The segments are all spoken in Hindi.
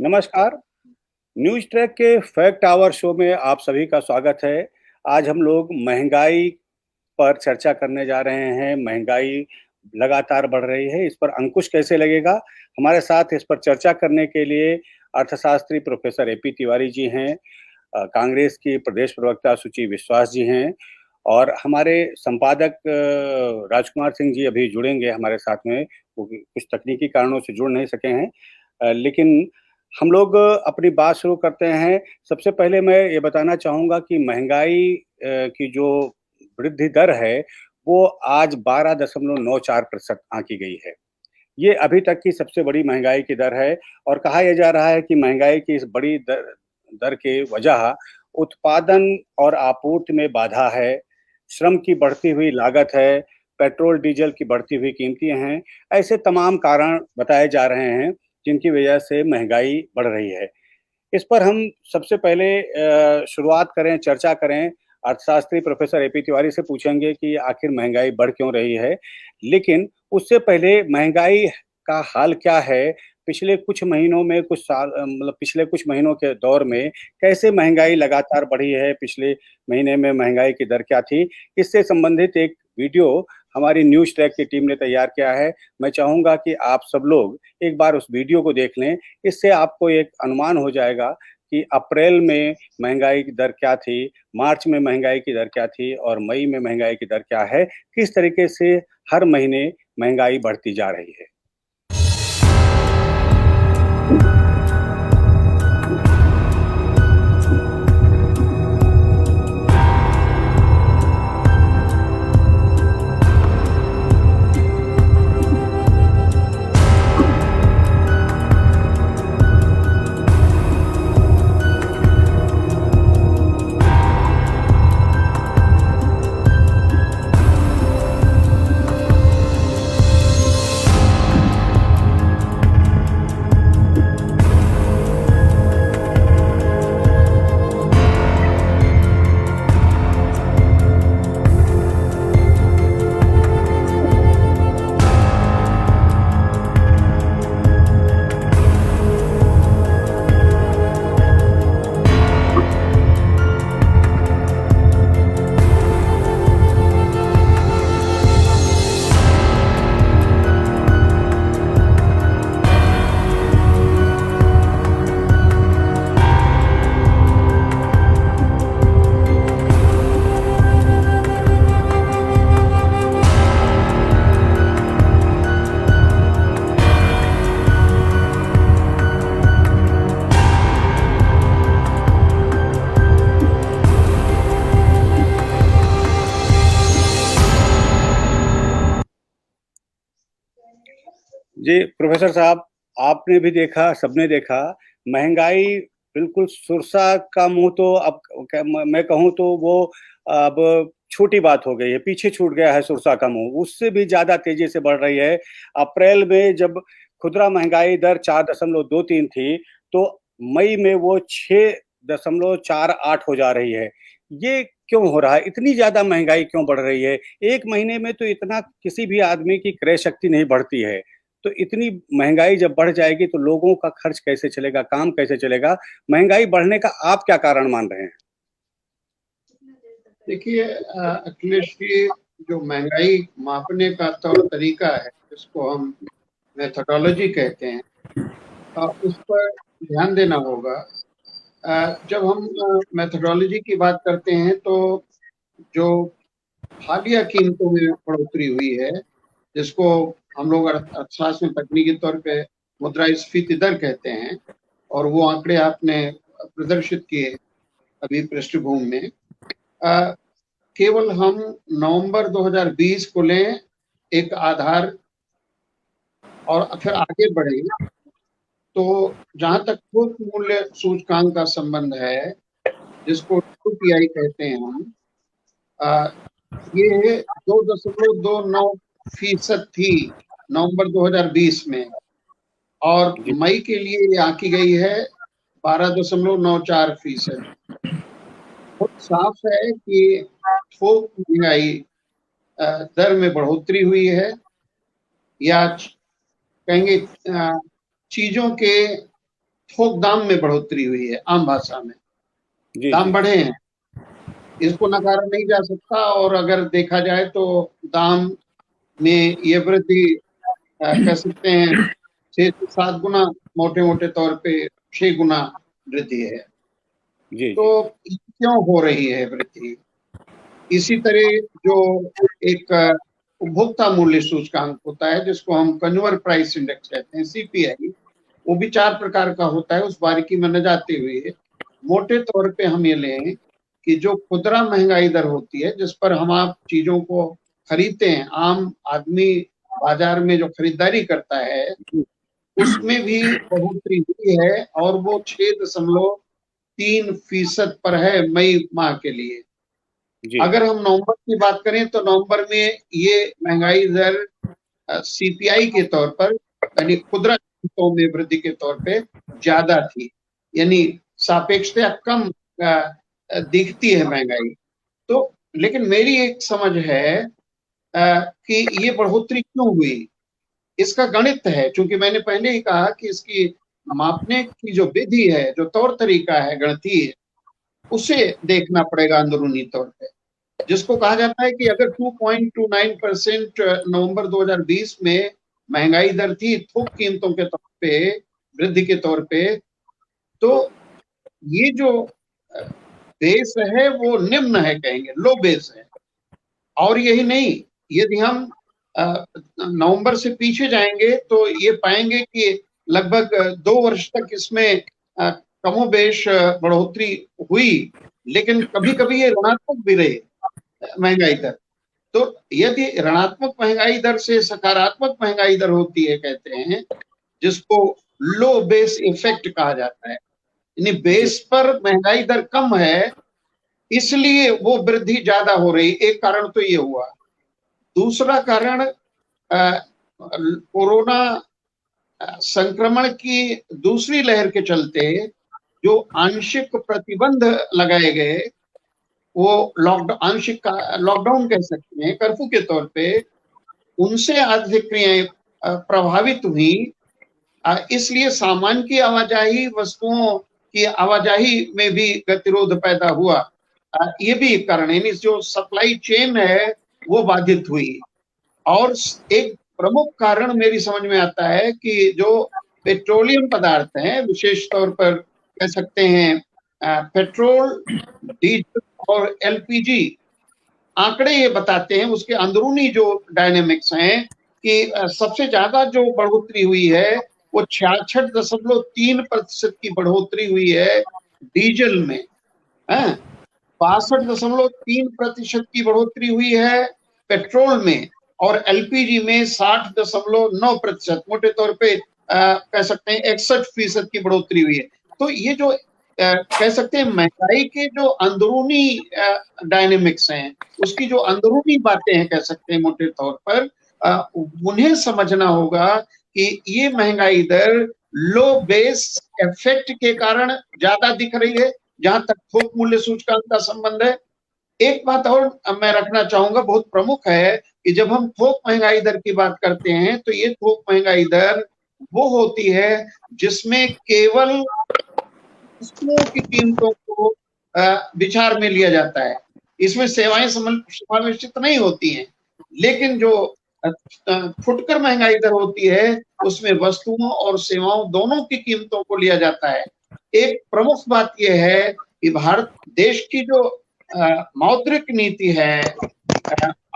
नमस्कार। न्यूज़ ट्रैक के फैक्ट आवर शो में आप सभी का स्वागत है। आज हम लोग महँगाई पर चर्चा करने जा रहे हैं। महँगाई लगातार बढ़ रही है, इस पर अंकुश कैसे लगेगा? हमारे साथ इस पर चर्चा करने के लिए अर्थशास्त्री प्रोफ़ेसर एपी तिवारी जी हैं, कांग्रेस की प्रदेश प्रवक्ता सुचि विश्वास जी हैं और हमारे संपादक राजकुमार सिंह जी अभी जुड़ेंगे हमारे साथ में। वो कुछ तकनीकी कारणों से जुड़ नहीं सके हैं। लेकिन हम लोग अपनी बात शुरू करते हैं। सबसे पहले मैं ये बताना चाहूँगा कि महँगाई की जो वृद्धि दर है, वो आज 12.94% आँकी गई है। ये अभी तक की सबसे बड़ी महँगाई की दर है और कहा यह जा रहा है कि महँगाई की इस बड़ी दर दर के वजह उत्पादन और आपूर्ति में बाधा है, श्रम की बढ़ती हुई लागत है, पेट्रोल डीजल की बढ़ती हुई कीमतें हैं। ऐसे तमाम कारण बताए जा रहे हैं, जिनकी वजह से महँगाई बढ़ रही है। इस पर हम सबसे पहले शुरुआत करें, चर्चा करें। अर्थशास्त्री प्रोफ़ेसर एपी तिवारी से पूछेंगे कि आखिर महँगाई बढ़ क्यों रही है? लेकिन उससे पहले महँगाई का हाल क्या है? पिछले कुछ महीनों में कुछ साल मतलब पिछले कुछ महीनों के दौर में कैसे महँगाई लगातार बढ़ी है? पिछले महीने में महँगाई की दर क्या थी? इससे संबंधित एक वीडियो हमारी न्यूज़ ट्रैक की टीम ने तैयार किया है। मैं चाहूँगा कि आप सब लोग एक बार उस वीडियो को देख लें। इससे आपको एक अनुमान हो जाएगा कि अप्रैल में महँगाई की दर क्या थी, मार्च में महँगाई की दर क्या थी और मई में महँगाई की दर क्या है, किस तरीके से हर महीने महँगाई बढ़ती जा रही है। जी, प्रोफ़ेसर साहब, आपने भी देखा, सबने देखा, महँगाई बिल्कुल सुरसा का मुँह तो अब क मैं कहूँ तो वो अब छोटी बात हो गई है, पीछे छूट गया है सुरसा का मुँह, उससे भी ज़्यादा तेज़ी से बढ़ रही है। अप्रैल में जब खुदरा महँगाई दर 4.23 थी, तो मई में वो 6.48 हो जा रही है। ये क्यों हो रहा है? इतनी ज़्यादा महँगाई क्यों बढ़ रही है? 1 महीने में तो इतना किसी भी आदमी की क्रय शक्ति नहीं बढ़ती है। तो इतनी महँगाई जब बढ़ जाएगी तो लोगों का खर्च कैसे चलेगा, काम कैसे चलेगा? महँगाई बढ़ने का आप क्या कारण मान रहे हैं? देखिए अखिलेश जी, जो महंगाई मापने का तौर तरीका है, जिसको हम मेथोडोलॉजी कहते हैं, उस पर ध्यान देना होगा। जब हम मेथोडोलॉजी की बात करते हैं तो जो हालिया कीमतों में बढ़ोतरी हुई है, जिसको हम लोग अर्थशास्त्र में तकनीकी तौर पे मुद्रास्फीति दर कहते हैं, और वो आंकड़े आपने प्रदर्शित किए अभी पृष्ठभूमि में। केवल हम नवंबर 2020 को लें एक आधार और फिर आगे बढ़े तो जहां तक थोक मूल्य सूचकांक का संबंध है, जिसको TPI कहते हैं हम, ये 2.29% थी नवंबर 2020 में, और जी। मई के लिए ये आंकी गई है 12.94%। बहुत साफ है कि थोक महंगाई दर में बढ़ोतरी हुई है, या कहेंगे चीजों के थोक दाम में बढ़ोतरी हुई है, आम भाषा में जी दाम जी बढ़े हैं, इसको नकारा नहीं जा सकता। और अगर देखा जाए तो दाम में ये वृद्धि कह सकते हैं 6 से 7 गुना, मोटे मोटे तौर पे 6 गुना वृद्धि है। जी तो जी क्यों हो रही है वृद्धि? इसी तरह जो एक उपभोक्ता मूल्य सूचकांक होता है, जिसको हम कंज्यूमर प्राइस इंडेक्स कहते हैं, सीपीआई, वो भी 4 प्रकार का होता है। उस बारीकी में न जाते हुए मोटे तौर पे हम ये लें कि जो खुदरा महंगाई दर होती है, जिस पर हम आप चीजों को खरीदते हैं, आम आदमी बाजार में जो खरीदारी करता है, उसमें भी बढ़ोतरी हुई है और वो 6.3% पर है मई माह के लिए। जी अगर हम नवंबर की बात करें तो नवंबर में ये महंगाई दर सीपीआई के तौर पर, यानी खुदरा कीमतों में वृद्धि के तौर पे ज्यादा थी, यानी सापेक्षतया कम दिखती है महंगाई। तो लेकिन मेरी एक समझ है कि ये बढ़ोतरी क्यों हुई, इसका गणित है। चूंकि मैंने पहले ही कहा कि इसकी मापने की जो विधि है, जो तौर तरीका है गणितीय, उसे देखना पड़ेगा अंदरूनी तौर पे, जिसको कहा जाता है कि अगर 2.29% नवंबर 2020 में महंगाई दर थी थोक कीमतों के तौर पे, वृद्धि के तौर पे, तो ये जो बेस है वो निम्न है, कहेंगे लो बेस है। और यही नहीं, यदि हम नवंबर से पीछे जाएंगे तो ये पाएंगे कि लगभग 2 वर्ष तक इसमें कमोबेश बढ़ोतरी हुई, लेकिन कभी कभी ये ऋणात्मक भी रही महंगाई दर। तो यदि ऋणात्मक महंगाई दर से सकारात्मक महंगाई दर होती है, कहते हैं, जिसको लो बेस इफेक्ट कहा जाता है, यानी जी बेस पर महंगाई दर कम है, इसलिए वो वृद्धि ज्यादा हो रही। एक कारण तो ये हुआ। दूसरा कारण कोरोना संक्रमण की दूसरी लहर के चलते जो आंशिक प्रतिबंध लगाए गए, वो लॉकडाउन, आंशिक लॉकडाउन कह सकते हैं, कर्फ्यू के तौर पे, उनसे आर्थिक क्रियाएं प्रभावित हुई। इसलिए सामान की आवाजाही, वस्तुओं की आवाजाही में भी गतिरोध पैदा हुआ। ये भी एक कारण है, जो सप्लाई चेन है वो बाधित हुई। और एक प्रमुख कारण मेरी समझ में आता है कि जो पेट्रोलियम पदार्थ हैं, विशेष तौर पर कह सकते हैं पेट्रोल, डीजल और एलपीजी, आंकड़े ये बताते हैं, उसके अंदरूनी जो डायनेमिक्स हैं, कि सबसे ज्यादा जो बढ़ोतरी हुई है वो 66.3% की बढ़ोतरी हुई है डीजल में, 62.3% की बढ़ोतरी हुई है पेट्रोल में, और एलपीजी में 60.9%, मोटे तौर पे कह सकते हैं 61% की बढ़ोतरी हुई है। तो ये जो कह सकते हैं महंगाई के जो अंदरूनी डायनेमिक्स हैं, उसकी जो अंदरूनी बातें हैं, कह सकते हैं मोटे तौर पर, उन्हें समझना होगा कि ये महंगाई दर लो बेस इफेक्ट के कारण ज्यादा दिख रही है, जहां तक थोक मूल्य सूचकांक का संबंध है। एक बात और मैं रखना चाहूंगा, बहुत प्रमुख है, कि जब हम थोक महंगाई दर की बात करते हैं तो ये थोक महंगाई दर वो होती है जिसमें केवल वस्तुओं की कीमतों को विचार में लिया जाता है, इसमें सेवाएं समावेशित नहीं होती हैं। लेकिन जो फुटकर महंगाई दर होती है, उसमें वस्तुओं और सेवाओं दोनों की कीमतों को लिया जाता है। एक प्रमुख बात यह है कि भारत देश की जो मौद्रिक नीति है,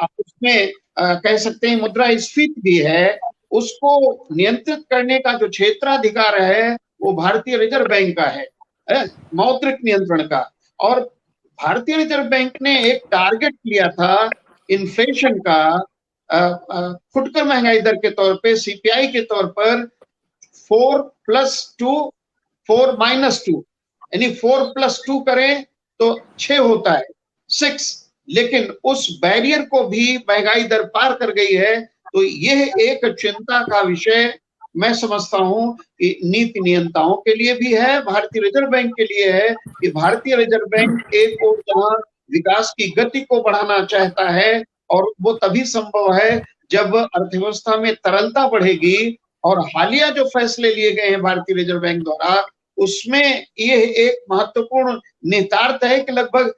उसमें कह सकते हैं मुद्रास्फीति भी है, उसको नियंत्रित करने का जो क्षेत्राधिकार है वो भारतीय रिजर्व बैंक का है, मौद्रिक नियंत्रण का। और भारतीय रिजर्व बैंक ने एक टारगेट लिया था इन्फ्लेशन का, फुटकर महंगाई दर के तौर पे, सीपीआई के तौर पर 4+2, 4-2, यानी 4+2 करें तो 6 होता है, 6। लेकिन उस बैरियर को भी महंगाई दर पार कर गई है। तो यह एक चिंता का विषय मैं समझता हूं कि नीति नियंताओं के लिए भी है, भारतीय रिजर्व बैंक के लिए है, कि भारतीय रिजर्व बैंक एक और जहां विकास की गति को बढ़ाना चाहता है, और वो तभी संभव है जब अर्थव्यवस्था में तरलता बढ़ेगी। और हालिया जो फैसले लिए गए हैं भारतीय रिजर्व बैंक द्वारा, उसमें ये एक महत्वपूर्ण निहितार्थ है कि लगभग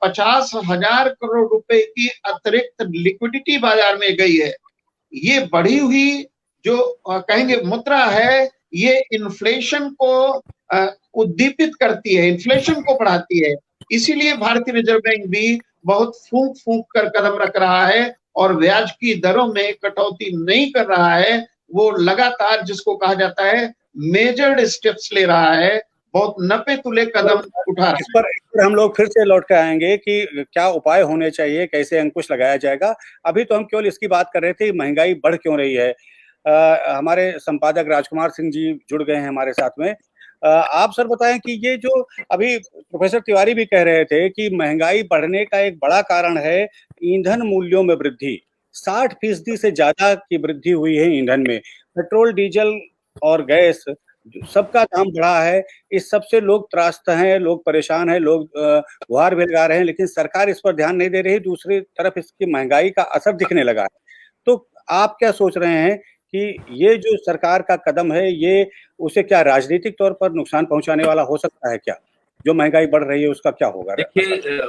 50,000 करोड़ रुपए की अतिरिक्त लिक्विडिटी बाजार में गई है। ये बढ़ी हुई जो कहेंगे मुद्रा है, ये इन्फ्लेशन को उद्दीपित करती है, इन्फ्लेशन को बढ़ाती है। इसीलिए भारतीय रिजर्व बैंक भी बहुत फूंक फूंक कर कदम रख रहा है और ब्याज की दरों में कटौती नहीं कर रहा है। वो लगातार जिसको कहा जाता है मेजर्ड स्टेप्स ले रहा है, बहुत नपे तुले कदम उठा रहा है। इस पर हम लोग फिर से लौट कर आएंगे कि क्या उपाय होने चाहिए, कैसे अंकुश लगाया जाएगा। अभी तो हम केवल इसकी बात कर रहे थे महंगाई बढ़ क्यों रही है। हमारे संपादक राजकुमार सिंह जी जुड़ गए हैं हमारे साथ में। आप सर बताएं कि ये जो अभी प्रोफेसर तिवारी भी कह रहे थे कि महंगाई बढ़ने का एक बड़ा कारण है ईंधन मूल्यों में वृद्धि। 60% से ज्यादा की वृद्धि हुई है ईंधन में। पेट्रोल, डीजल और गैस सबका दाम बढ़ा है। इस सबसे लोग त्रस्त हैं, लोग परेशान हैं, लोग गुहार भी लगा रहे हैं, लेकिन सरकार इस पर ध्यान नहीं दे रही। दूसरी तरफ इसकी महंगाई का असर दिखने लगा है। तो आप क्या सोच रहे हैं कि ये जो सरकार का कदम है, ये उसे क्या राजनीतिक तौर पर नुकसान पहुंचाने वाला हो सकता है क्या? जो महंगाई बढ़ रही है उसका क्या होगा? देखिए,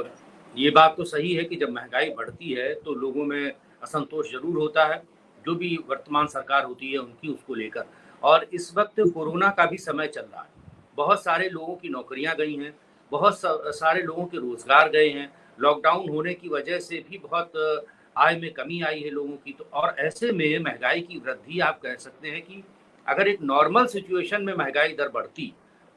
ये बात तो सही है कि जब महंगाई बढ़ती है तो लोगों में असंतोष जरूर होता है, जो भी वर्तमान सरकार होती है उनकी, उसको लेकर। और इस वक्त कोरोना का भी समय चल रहा है, बहुत सारे लोगों की नौकरियां गई हैं, बहुत सारे लोगों के रोजगार गए हैं। लॉकडाउन होने की वजह से भी बहुत आय में कमी आई है लोगों की। तो और ऐसे में महंगाई की वृद्धि, आप कह सकते हैं कि अगर एक नॉर्मल सिचुएशन में महंगाई दर बढ़ती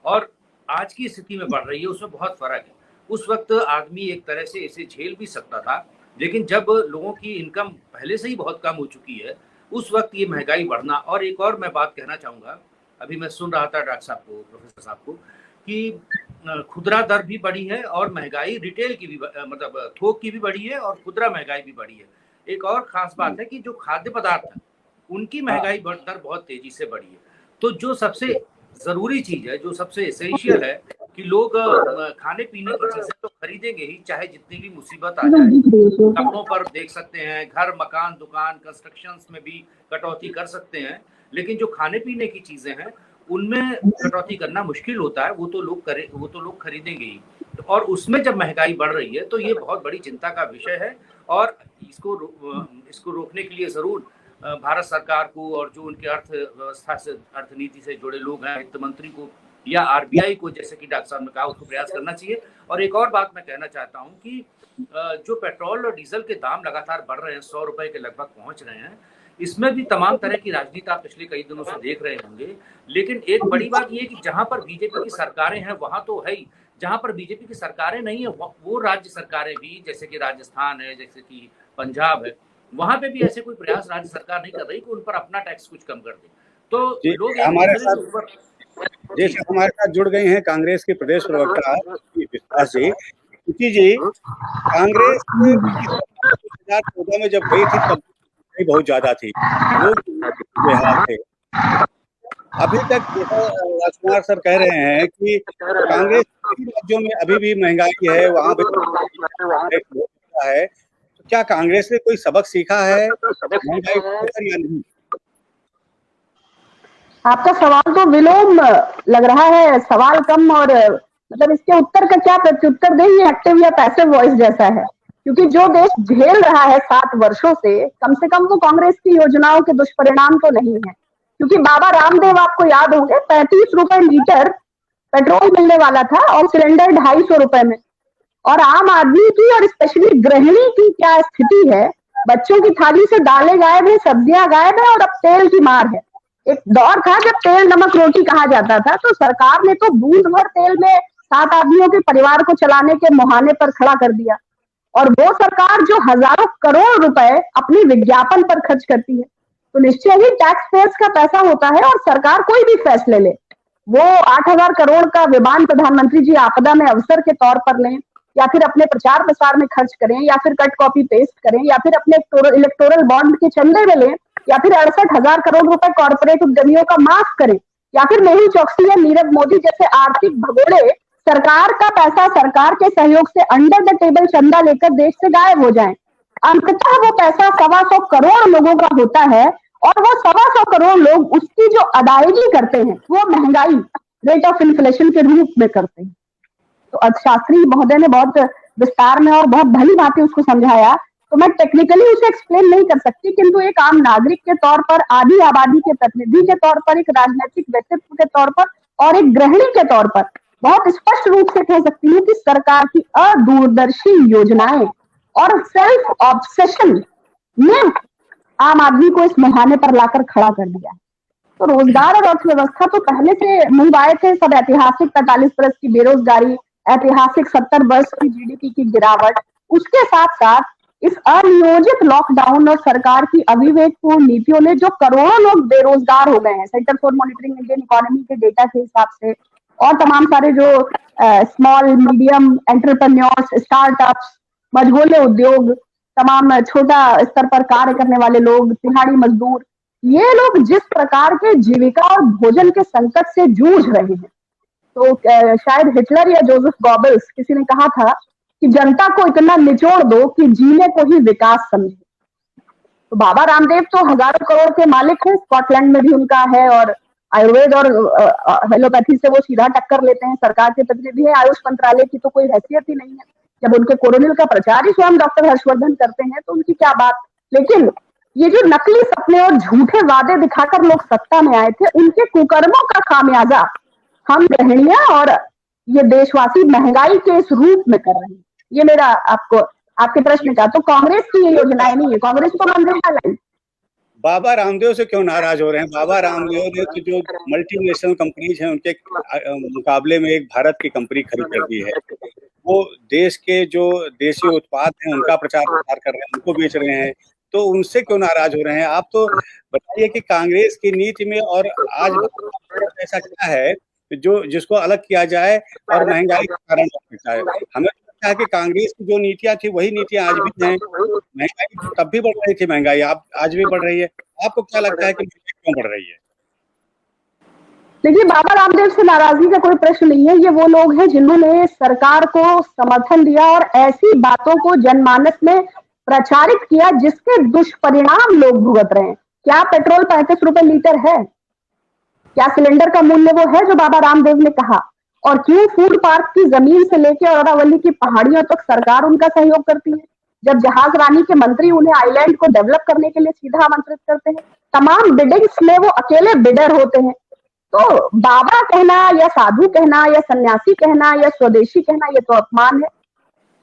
और आज की स्थिति में बढ़ रही है, उसमें बहुत फर्क है। उस वक्त आदमी एक तरह से इसे झेल भी सकता था, लेकिन जब लोगों की इनकम पहले से ही बहुत कम हो चुकी है, उस वक्त ये महंगाई बढ़ना। और एक और मैं बात कहना चाहूँगा, अभी मैं सुन रहा था डॉक्टर साहब को, प्रोफेसर साहब को, कि खुदरा दर भी बढ़ी है और महंगाई रिटेल की भी, मतलब थोक की भी बढ़ी है और खुदरा महंगाई भी बढ़ी है। एक और खास बात है कि जो खाद्य पदार्थ है उनकी महंगाई दर बहुत तेजी से बढ़ी है। तो जो सबसे जरूरी चीज है, जो सबसे एसेंशियल है कि लोग खाने पीने की चीजें तो खरीदेंगे ही, चाहे जितनी भी मुसीबत आ जाए। कपड़ों पर देख सकते हैं, घर, मकान, दुकान, कंस्ट्रक्शंस में भी कटौती कर सकते हैं, लेकिन जो खाने पीने की चीजें हैं उनमें कटौती करना मुश्किल होता है। वो तो लोग खरीदेंगे ही। और उसमें जब महंगाई बढ़ रही है तो ये बहुत बड़ी चिंता का विषय है। और इसको रोकने के लिए जरूर भारत सरकार को और जो उनके अर्थव्यवस्था से, अर्थनीति से जुड़े लोग हैं, वित्त मंत्री को या आरबीआई को, जैसे कि डॉक्टर साहब ने कहा, उसको प्रयास करना चाहिए। और एक और बात मैं कहना चाहता हूँ कि जो पेट्रोल और डीजल के दाम लगातार बढ़ रहे हैं, 100 रुपए के लगभग पहुंच रहे हैं, इसमें भी तमाम तरह की राजनीति आप पिछले कई दिनों से देख रहे होंगे। लेकिन एक बड़ी बात यह है कि जहां पर बीजेपी की सरकारें हैं वहां तो है ही, जहां पर बीजेपी की सरकारें नहीं है वो राज्य सरकारें भी, जैसे कि राजस्थान है, जैसे कि पंजाब है, वहां पे भी ऐसे कोई प्रयास राज्य सरकार नहीं कर रही कि उन पर अपना टैक्स कुछ कम कर दे। तो लोग हमारे साथ जुड़ गई हैं कांग्रेस के प्रदेश प्रवक्ता विश्वास जी। कांग्रेस 2014 में जब गई थी तब बहुत ज्यादा थी, लोग बेहाल थे। अभी तक राजकुमार सर कह रहे हैं कि कांग्रेस राज्यों में अभी भी महंगाई है, वहां भी है। तो क्या कांग्रेस ने कोई सबक सीखा है महंगाई पर या नहीं? आपका सवाल तो विलोम लग रहा है, सवाल कम और मतलब इसके उत्तर का क्या प्रत्युत्तर दें, ये एक्टिव या पैसिव वॉइस जैसा है। क्योंकि जो देश झेल रहा है 7 वर्षों से, कम वो कांग्रेस की योजनाओं के दुष्परिणाम तो नहीं है। क्योंकि बाबा रामदेव, आपको याद होंगे, 35 रुपए लीटर पेट्रोल मिलने वाला था और सिलेंडर 250 रुपए में। और आम आदमी की और स्पेशली गृहिणी की क्या स्थिति है, बच्चों की थाली से दालें गायब है, सब्जियां गायब है और अब तेल की मार है। एक दौर था जब तेल नमक रोटी कहा जाता था, तो सरकार ने तो बूंद भर तेल में 7 आदमियों के परिवार को चलाने के मुहाने पर खड़ा कर दिया। और वो सरकार जो हजारों करोड़ रुपए अपनी विज्ञापन पर खर्च करती है, तो निश्चय ही टैक्स पेयर्स का पैसा होता है। और सरकार कोई भी फैसले ले, वो 8000 करोड़ का विमान प्रधानमंत्री जी आपदा में अवसर के तौर पर लें, या फिर अपने प्रचार प्रसार में खर्च करें, या फिर कट कॉपी पेस्ट करें, या फिर अपने इलेक्टोरल बॉन्ड के चंदे में लें, या फिर 68,000 करोड़ रुपए कॉर्पोरेट उद्यमियों का माफ करें, या फिर मेहुल चौकसी या नीरव मोदी जैसे आर्थिक भगोड़े सरकार का पैसा सरकार के सहयोग से अंडर द टेबल चंदा लेकर देश से गायब हो जाएं। अंततः वो पैसा 125 करोड़ लोगों का होता है और वो 125 करोड़ लोग उसकी जो अदायगी करते हैं वो महंगाई, रेट ऑफ इन्फ्लेशन के रूप में करते हैं। तो अर्थशास्त्री महोदय ने बहुत विस्तार में और बहुत भली भांति उसको समझाया, तो मैं टेक्निकली उसे एक्सप्लेन नहीं कर सकती, किंतु एक आम नागरिक के तौर पर, आधी आबादी के प्रतिनिधि के तौर पर, एक राजनीतिक व्यक्तित्व के तौर पर और एक गृहिणी के तौर पर बहुत स्पष्ट रूप से कह सकती हूँ कि सरकार की अदूरदर्शी योजनाएं और सेल्फ ऑब्सेशन ने आम आदमी को इस मुहाने पर लाकर खड़ा कर दिया है। तो रोजगार और अर्थव्यवस्था तो पहले से मूव आए थे, सब ऐतिहासिक 45% की बेरोजगारी, ऐतिहासिक 70 वर्ष की जीडीपी की गिरावट, उसके साथ साथ इस अनियोजित लॉकडाउन और सरकार की अविवेकपूर्ण नीतियों ने जो करोड़ों लोग बेरोजगार हो गए हैं, centre for monitoring Indian economy के डेटा के हिसाब से, और तमाम सारे जो स्मॉल मीडियम एंटरप्रेन्योर्स, स्टार्टअप्स, मझोले उद्योग, तमाम छोटा स्तर पर कार्य करने वाले लोग, दिहाड़ी मजदूर, ये लोग जिस प्रकार के जीविका और भोजन के संकट से जूझ रहे हैं, तो शायद हिटलर या जोसेफ गॉबल्स किसी ने कहा था कि जनता को इतना निचोड़ दो कि जीने को ही विकास समझे। तो बाबा रामदेव तो हजारों करोड़ के मालिक हैं, स्कॉटलैंड में भी उनका है, और आयुर्वेद और एलोपैथी से वो सीधा टक्कर लेते हैं, सरकार के प्रतिनिधि है, आयुष मंत्रालय की तो कोई हैसियत ही नहीं है। जब उनके कोरोनिल का प्रचार ही स्वयं डॉक्टर हर्षवर्धन करते हैं तो उनकी क्या बात। लेकिन ये जो नकली सपने और झूठे वादे दिखाकर लोग सत्ता में आए थे, उनके कुकर्मों का खामियाजा हम गृहिणियां और ये देशवासी महंगाई के इस रूप में कर रहे हैं। ये मेरा आपको आपके प्रश्न का, तो कांग्रेस की ये योजनाएं नहीं है, कांग्रेस को मनरेगा लाई। बाबा रामदेव से क्यों नाराज हो रहे हैं? बाबा रामदेव ने तो जो मल्टीनेशनल कंपनीज हैं उनके मुकाबले में एक भारत की कंपनी खड़ी कर दी है। वो देश के जो देसी उत्पाद हैं उनका प्रचार प्रसार कर रहे हैं, उनको बेच रहे हैं, तो उनसे क्यों नाराज हो रहे हैं? आप तो बताइए कि कांग्रेस की नीति में और आज ऐसा क्या है जो जिसको अलग किया जाए और महंगाई का कारण बन सकता है? हमें लगता है कि कांग्रेस की जो नीतियां थी वही नीतियां आज भी हैं। महंगाई तब भी बढ़ रही थी, महंगाई आज भी बढ़ रही है। आपको क्या लगता है कि महंगाई क्यों बढ़ रही है? देखिए, बाबा रामदेव से नाराजगी का कोई प्रश्न नहीं है। ये वो लोग हैं जिन्होंने सरकार को समर्थन दिया और ऐसी बातों को जनमानस में प्रचारित किया जिसके दुष्परिणाम लोग भुगत रहे हैं। क्या पेट्रोल 35 रुपए लीटर है? क्या सिलेंडर का मूल्य वो है जो बाबा रामदेव ने कहा? और क्यों फूड पार्क की जमीन से लेकर अरावली की पहाड़ियों तक सरकार उनका सहयोग करती है? जब जहाज रानी के मंत्री उन्हें आइलैंड को डेवलप करने के लिए सीधा आमंत्रित करते हैं, तमाम बिडिंग्स में वो अकेले बिडर होते हैं। तो बाबा कहना या साधु कहना या सन्यासी कहना या स्वदेशी कहना, ये तो अपमान है।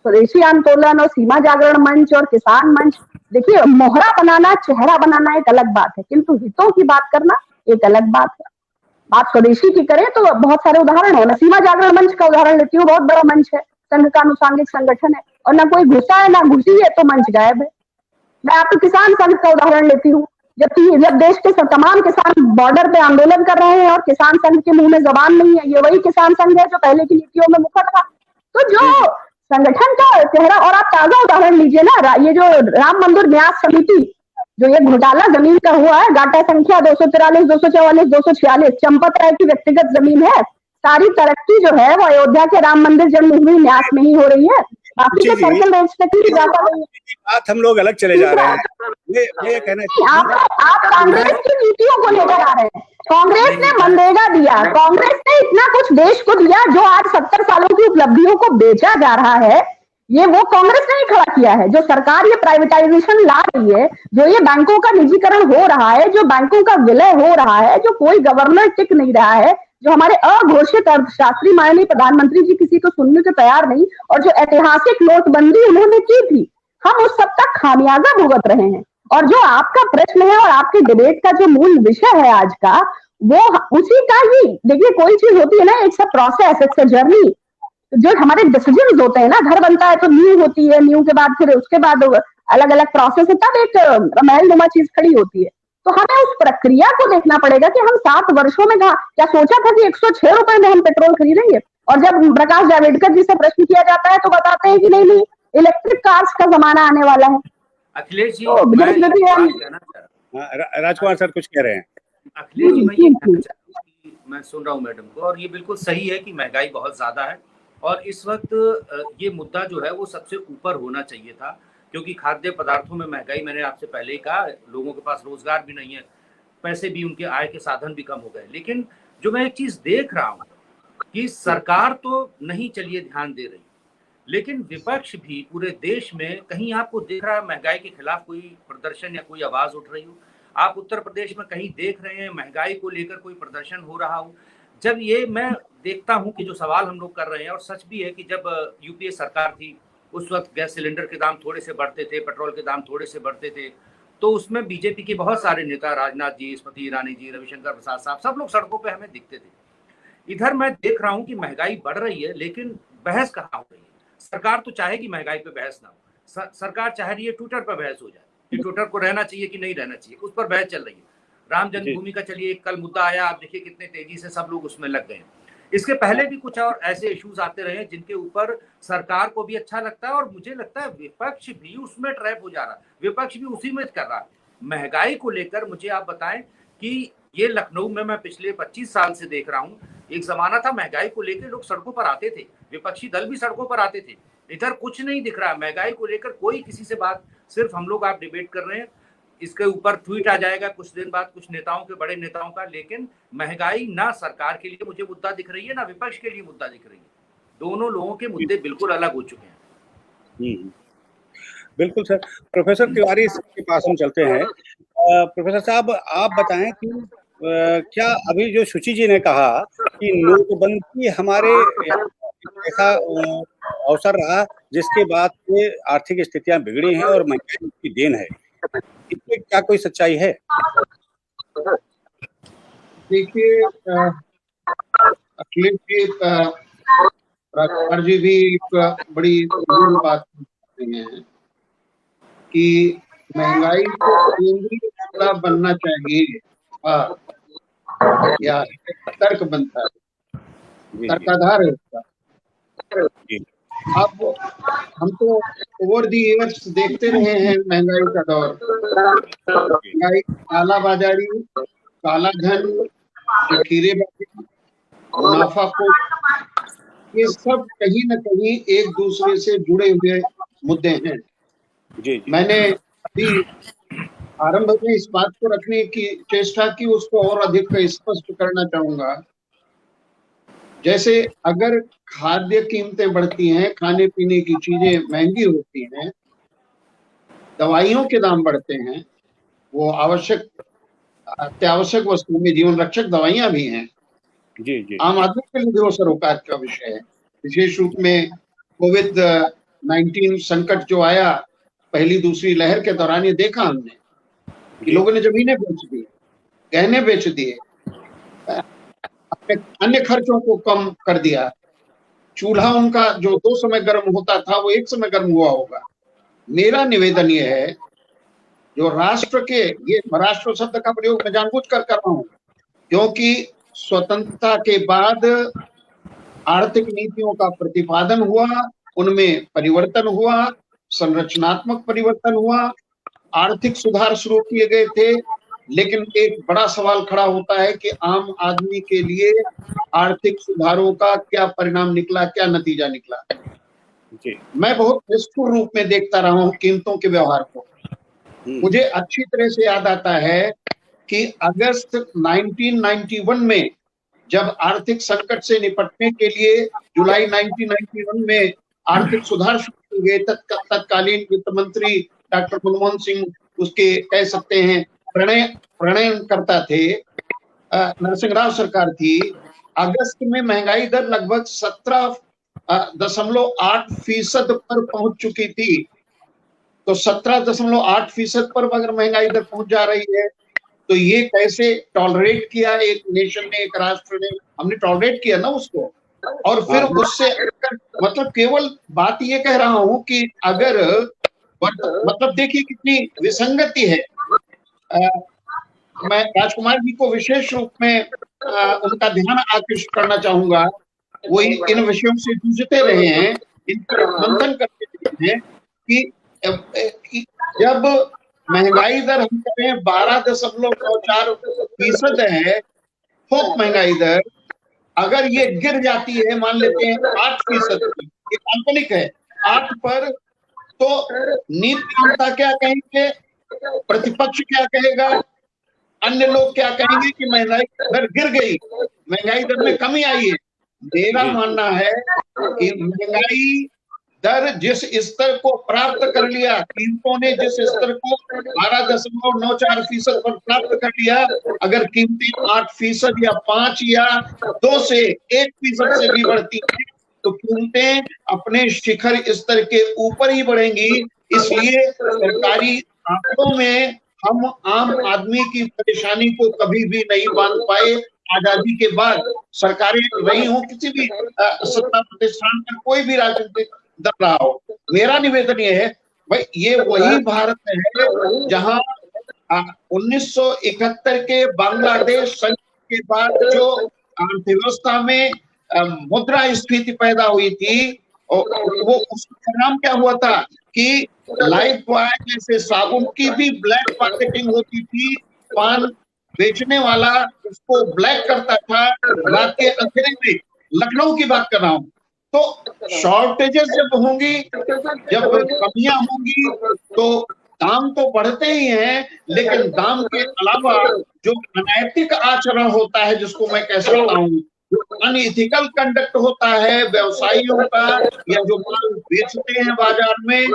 स्वदेशी आंदोलन और सीमा जागरण मंच और किसान मंच, देखिए, मोहरा बनाना, चेहरा बनाना एक अलग बात है, किंतु हितों की बात करना एक अलग बात है। बात स्वदेशी की करें तो बहुत सारे उदाहरण है। मैं सीमा जागरण मंच का उदाहरण लेती हूँ, बहुत बड़ा मंच है, संघ का अनुसांगिक संगठन है, और ना कोई घुसा है ना घुसी है, तो मंच गायब है। मैं आपको किसान संघ का उदाहरण लेती हूँ। जब देश के तमाम किसान बॉर्डर पे आंदोलन कर रहे हैं और किसान संघ के मुंह में जबान नहीं है, ये वही किसान संघ है जो पहले की नीतियों में मुखर था। तो जो संगठन का चेहरा, और आप ताजा उदाहरण लीजिए ना, ये जो राम मंदिर न्यास समिति, जो ये घोटाला जमीन का हुआ है, गाटा संख्या 243, 244, 246 चंपत राय की व्यक्तिगत जमीन है। सारी तरक्की जो है वो अयोध्या के राम मंदिर जन्मभूमि न्यास में ही हो रही है, बाकी के सर्कल रेंज तक ही जाता नहीं है। बात हम लोग अलग चले जा रहे हैं। ये कहना आप कांग्रेस की नीतियों को लेकर आ रहे हैं। कांग्रेस ने मनरेगा दिया, कांग्रेस ने इतना कुछ देश को दिया जो आज 70 सालों की उपलब्धियों को बेचा जा रहा है। ये वो कांग्रेस ने ही खड़ा किया है। जो सरकार ये प्राइवेटाइजेशन ला रही है, जो ये बैंकों का निजीकरण हो रहा है, जो बैंकों का विलय हो रहा है, जो कोई गवर्नर टिक नहीं रहा है, जो हमारे अघोषित अर्थशास्त्री माननीय प्रधानमंत्री जी किसी को सुनने को तैयार नहीं, और जो ऐतिहासिक नोटबंदी उन्होंने की थी, हम उस सब का खामियाजा भुगत रहे हैं। और जो आपका प्रश्न है और आपके डिबेट का जो मूल विषय है आज का, वो उसी का ही, देखिए, कोई चीज होती है ना, it's a process, it's a journey. जो हमारे डिसीजन होते हैं ना, घर बनता है तो न्यू होती है, न्यू के बाद फिर उसके बाद अलग अलग प्रोसेस है, तब एक महलनुमा चीज खड़ी होती है। तो हमें उस प्रक्रिया को देखना पड़ेगा कि हम 7 वर्षों में क्या सोचा था कि 106 रुपए में हम पेट्रोल खरीदेंगे, और जब प्रकाश जावड़ेकर जी से प्रश्न किया जाता है तो बताते हैं कि नहीं, इलेक्ट्रिक कार्स का जमाना आने वाला है। अखिलेश जी, राजकुमार सर कुछ कह रहे हैं। अखिलेश जी, मैं ये कहना चाहता हूँ कि मैं सुन रहा हूँ मैडम को, और ये बिल्कुल सही है कि महंगाई बहुत ज्यादा है, और इस वक्त ये मुद्दा जो है वो सबसे ऊपर होना चाहिए था, क्योंकि खाद्य पदार्थों में महंगाई, मैंने आपसे पहले ही कहा, लोगों के पास रोजगार भी नहीं है, पैसे भी, उनके आय के साधन भी कम हो गए। लेकिन जो मैं एक चीज देख रहा हूँ कि सरकार तो नहीं चलिए ध्यान दे रही, लेकिन विपक्ष भी पूरे देश में कहीं आपको दिख रहा है महंगाई के खिलाफ कोई प्रदर्शन या कोई आवाज उठ रही हो? आप उत्तर प्रदेश में कहीं देख रहे हैं महंगाई को लेकर कोई प्रदर्शन हो रहा हो? जब ये मैं देखता हूं कि जो सवाल हम लोग कर रहे हैं, और सच भी है कि जब यूपीए सरकार थी उस वक्त गैस सिलेंडर के दाम थोड़े से बढ़ते थे, पेट्रोल के दाम थोड़े से बढ़ते थे, तो उसमें बीजेपी के बहुत सारे नेता, राजनाथ जी, स्मृति ईरानी जी, रविशंकर प्रसाद साहब, सब लोग सड़कों पे हमें दिखते थे। इधर मैं देख रहा हूं कि महंगाई बढ़ रही है, लेकिन बहस कहाँ हो रही है? सरकार तो चाहेगी महंगाई पे बहस ना हो, सरकार चाह रही है ट्विटर पर बहस हो जाए कि ट्विटर को रहना चाहिए कि नहीं रहना चाहिए, उस पर बहस चल रही है। राम जन्मभूमि का चलिए कल मुद्दा आया, आप देखिए कितने तेजी से सब लोग उसमें लग गए हैं। इसके पहले भी कुछ और ऐसे इश्यूज आते रहे जिनके ऊपर सरकार को भी अच्छा लगता है, और मुझे लगता है विपक्ष भी उसमें ट्रैप हो जा रहा है, विपक्ष भी उसी में कर रहा है। महंगाई को लेकर मुझे आप बताएं कि ये लखनऊ में मैं पिछले 25 साल से देख रहा हूँ, एक जमाना था महंगाई को लेकर लोग सड़कों पर आते थे, विपक्षी दल भी सड़कों पर आते थे। इधर कुछ नहीं दिख रहा महंगाई को लेकर, कोई किसी से बात, सिर्फ हम लोग आप डिबेट कर रहे हैं, इसके ऊपर ट्वीट आ जाएगा कुछ दिन बाद कुछ नेताओं के, बड़े नेताओं का, लेकिन महंगाई ना सरकार के लिए मुझे मुद्दा दिख रही है ना विपक्ष के लिए मुद्दा दिख रही है। दोनों लोगों के मुद्दे बिल्कुल अलग हो चुके हैं। बिल्कुल सर। प्रोफेसर तिवारी के पास हम चलते हैं। प्रोफेसर साहब, आप बताएं कि क्या अभी जो शुचि जी ने कहा कि नोटबंदी हमारे ऐसा अवसर रहा जिसके बाद से आर्थिक स्थितियां बिगड़ी हैं और महंगाई की देन है, इसमें क्या कोई सच्चाई है? देखिए, अखिलेश जी, राजकुमार जी भी एक बड़ी बात करते हैं कि महंगाई को केंद्रीय मुद्दा बनना चाहिए, या तर्क बनता है, तर्काधार है उसका। अब हम तो ओवर दी ईयर्स देखते रहे हैं महंगाई का दौर, महंगाई, कालाबाजारी, काला धन, जखीरेबाजी, मुनाफाखोरी, ये सब कहीं न कहीं एक दूसरे से जुड़े हुए मुद्दे हैं। मैंने अभी आरंभ में इस बात को रखने की चेष्टा की, उसको और अधिक स्पष्ट करना चाहूंगा। जैसे अगर खाद्य कीमतें बढ़ती हैं, खाने पीने की चीजें महंगी होती हैं, दवाइयों के दाम बढ़ते हैं, वो आवश्यक अत्यावश्यक वस्तुओं में जीवन रक्षक दवाइयां भी हैं, आम आदमी के लिए जो सरोकार का विषय है। विशेष रूप में कोविड-19 संकट जो आया पहली दूसरी लहर के दौरान, ये देखा हमने कि लोगों ने जमीनें बेच दी, गहने बेच दिए, अपने अन्य खर्चों को कम कर दिया। चूल्हा उनका जो 2 समय गर्म होता था वो 1 समय गर्म हुआ होगा। मेरा निवेदन ये है, जो राष्ट्र के, ये राष्ट्र शब्द का प्रयोग मैं जानबूझकर कर रहा हूं, क्योंकि स्वतंत्रता के बाद आर्थिक नीतियों का प्रतिपादन हुआ, उनमें परिवर्तन हुआ, संरचनात्मक परिवर्तन हुआ, आर्थिक सुधार शुरू किए गए थे, लेकिन एक बड़ा सवाल खड़ा होता है कि आम आदमी के लिए आर्थिक सुधारों का क्या परिणाम निकला, क्या नतीजा निकला। मैं बहुत निष्ठुर रूप में देखता रहा हूं कीमतों के व्यवहार को। मुझे अच्छी तरह से याद आता है कि अगस्त 1991 में जब आर्थिक संकट से निपटने के लिए जुलाई 1991 में आर्थिक सुधार शुरू किए गए, तत्कालीन वित्त मंत्री डॉक्टर मनमोहन सिंह उसके कह सकते हैं प्रणयनकर्ता थे, नरसिंह राव सरकार थी। अगस्त में महंगाई दर लगभग 17.8% पर पहुंच चुकी थी। तो 17.8% पर अगर महंगाई दर पहुंच जा रही है तो ये कैसे टॉलरेट किया एक नेशन ने, एक राष्ट्र ने? हमने टॉलरेट किया ना उसको, और फिर उससे मतलब केवल बात ये कह रहा हूं कि अगर मतलब देखिए कितनी विसंगति है। मैं राजकुमार जी को विशेष रूप में उनका ध्यान आकृष्ट करना चाहूंगा। वो इन विषयों से जूझते रहे हैं, इन पर मंथन करते रहे हैं कि जब महंगाई दर हम करें 12.4% है, थोक महंगाई दर, अगर ये गिर जाती है, मान लेते हैं 8%, ये काल्पनिक है, 8 पर, तो नीति आयोग क्या कहेंगे, प्रतिपक्ष क्या कहेगा, अन्य लोग क्या कहेंगे कि महंगाई दर गिर गई, महंगाई दर में कमी आई है। मेरा मानना है कि महंगाई दर जिस स्तर को प्राप्त कर लिया, कीमतों ने जिस स्तर को 12.94% पर प्राप्त कर लिया, अगर कीमतें 8% या 5 या 2 से 1% से भी बढ़ती हैं तो कीमतें अपने शिखर स्तर के ऊपर ही बढ़ेंगी। इसलिए सरकारी आंकड़ों में हम आम आदमी की परेशानी को कभी भी नहीं बांध पाए। आजादी के बाद सरकारें रही हों, किसी भी सत्ता प्रतिष्ठान पर कोई भी राजनीतिक दल रहा हो, मेरा निवेदन ये है भाई, ये वही भारत है जहां 1971 के बांग्लादेश संघ के बाद जो अर्थव्यवस्था में मुद्रास्फीति पैदा हुई थी, और वो उसका परिणाम क्या हुआ था कि लाइफ बॉय जैसे साबुन की भी ब्लैक मार्केटिंग होती थी। पान बेचने वाला उसको ब्लैक करता था रात के अंधेरे में। लखनऊ की बात कर रहा हूं। तो शॉर्टेजेस जब होंगी, जब कमियां होंगी, तो दाम तो बढ़ते ही हैं, लेकिन दाम के अलावा जो अनैतिक आचरण होता है, जिसको मैं कह सकता हूँ, जो अनइथिकल कंडक्ट होता है व्यवसायियों का, या जो माल बेचते हैं बाजार में,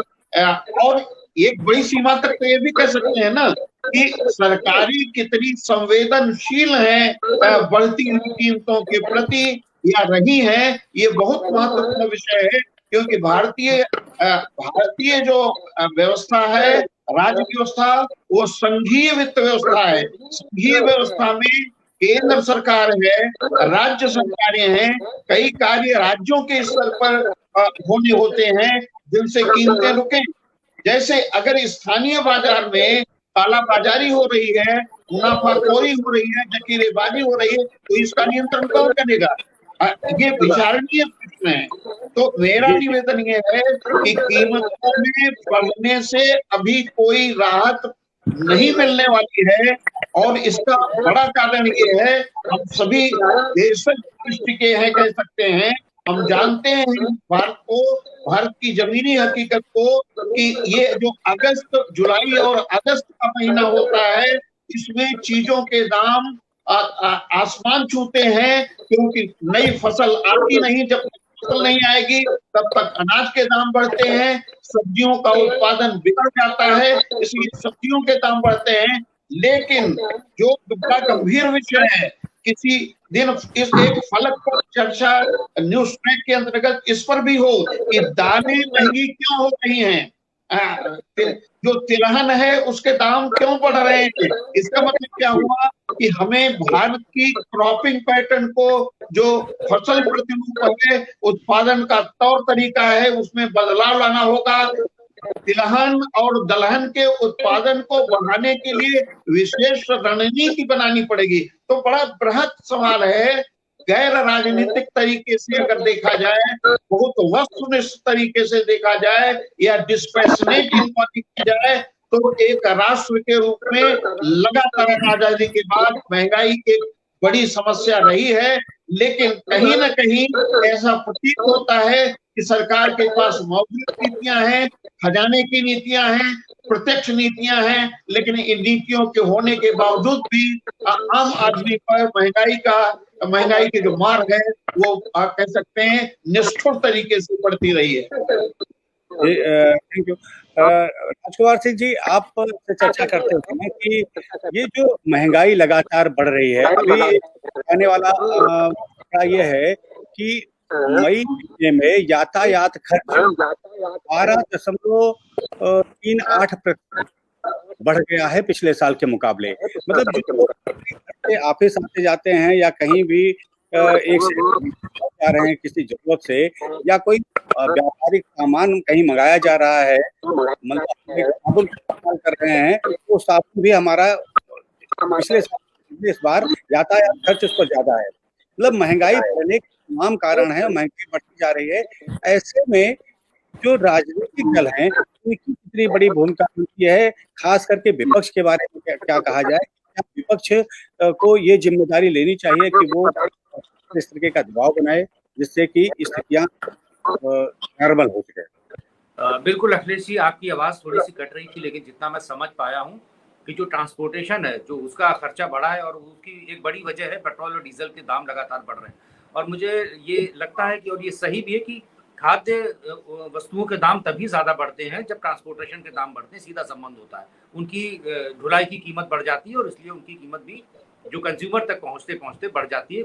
और एक बड़ी सीमा तक तो ये भी कह सकते हैं ना कि सरकारी कितनी संवेदनशील है बढ़ती हुई कीमतों के प्रति या रही है, ये बहुत महत्वपूर्ण विषय है। क्योंकि भारतीय जो व्यवस्था है, राज्य व्यवस्था, वो संघीय वित्त व्यवस्था है। संघीय व्यवस्था में केंद्र सरकार है, राज्य सरकारें हैं, कई कार्य राज्यों के स्तर पर होने होते हैं जिनसे कीमतें रुकें। जैसे अगर स्थानीय बाजार में कालाबाजारी हो रही है, मुनाफाखोरी हो रही है, जकीरेबाजी हो रही है, तो इसका नियंत्रण कौन करेगा? ये विचारणीय प्रश्न है। तो मेरा निवेदन ये है कि कीमतों में बढ़ने से अभी कोई राहत नहीं मिलने वाली है, और इसका बड़ा कारण ये है, हम सभी देशज दृष्टि के हैं, कह सकते हैं, हम जानते हैं भारत की जमीनी हकीकत को, कि ये जो अगस्त, जुलाई और अगस्त का महीना होता है, इसमें चीजों के दाम आसमान छूते हैं, क्योंकि नई फसल आती नहीं। जब फसल नहीं आएगी तब तक अनाज के दाम बढ़ते हैं, सब्जियों का उत्पादन बिगड़ जाता है, इसलिए सब्जियों के दाम बढ़ते हैं। लेकिन जो बड़ा गंभीर विषय है, किसी दिन इस एक फलक पर चर्चा न्यूज ट्रैक के अंतर्गत इस पर भी हो कि दालें महंगी क्यों हो रही हैं, जो तिलहन है उसके दाम क्यों बढ़ रहे हैं। इसका मतलब क्या हुआ कि हमें भारत की क्रॉपिंग पैटर्न को, जो फसल प्रतिरूप है, उत्पादन का तौर तरीका है, उसमें बदलाव लाना होगा। तिलहन और दलहन के उत्पादन को बढ़ाने के लिए विशेष रणनीति बनानी पड़ेगी। तो बड़ा बृहद सवाल है। गैर राजनीतिक तरीके से अगर देखा जाए, बहुत वस्तुनिष्ठ तरीके से देखा जाए, या डिस्पैशनेट इंक्वायरी की जाए, तो एक राष्ट्र के रूप में लगातार आजादी के बाद महंगाई एक बड़ी समस्या रही है। लेकिन कहीं ना कहीं ऐसा प्रतीत होता है कि सरकार के पास मौजूद नीतियां हैं, खजाने की नीतियां हैं, प्रत्यक्ष नीतियां हैं, लेकिन इन नीतियों के होने के बावजूद भी आम आदमी पर महंगाई की जो मार है, वो आप कह सकते हैं निष्ठुर तरीके से बढ़ती रही है। Thank you. राजकुमार सिंह जी, आप से चर्चा करते हैं कि ये जो महंगाई लगातार बढ़ रही है, अभी आने वाला ये है कि मई महीने में यातायात खर्च 12.38% बढ़ गया है पिछले साल के मुकाबले। मतलब जो ऑफिस आते जाते हैं या कहीं भी एक से जा रहे हैं किसी जरूरत से, या कोई व्यापारिक सामान कहीं मंगाया जा रहा है, मतलब साबुन इस्तेमाल कर रहे हैं, तो साबुन भी हमारा पिछले साल इस बार यातायात खर्च उस पर ज्यादा है। मतलब महंगाई बढ़ने के तमाम कारण है, महंगाई बढ़ती जा रही है। ऐसे में जो राजनीतिक दल हैं, उनकी कितनी बड़ी भूमिका होती है, खास करके विपक्ष के बारे में क्या कहा जाए? क्या विपक्ष को ये जिम्मेदारी लेनी चाहिए कि वो इस तरीके का दबाव बनाए जिससे कि स्थितियां नॉर्मल हो सके? बिल्कुल अखिलेश जी, आपकी आवाज थोड़ी सी कट रही थी, लेकिन जितना मैं समझ पाया हूँ कि जो ट्रांसपोर्टेशन है, जो उसका खर्चा बढ़ा है, और उसकी एक बड़ी वजह है पेट्रोल और डीजल के दाम लगातार बढ़ रहे हैं। और मुझे ये लगता है कि और ये सही भी है कि खाद्य वस्तुओं के दाम तभी ज्यादा बढ़ते हैं जब ट्रांसपोर्टेशन के दाम बढ़ते हैं, सीधा संबंध होता है। उनकी ढुलाई की कीमत बढ़ जाती है और इसलिए उनकी कीमत भी जो कंज्यूमर तक पहुंचते पहुंचते बढ़ जाती है,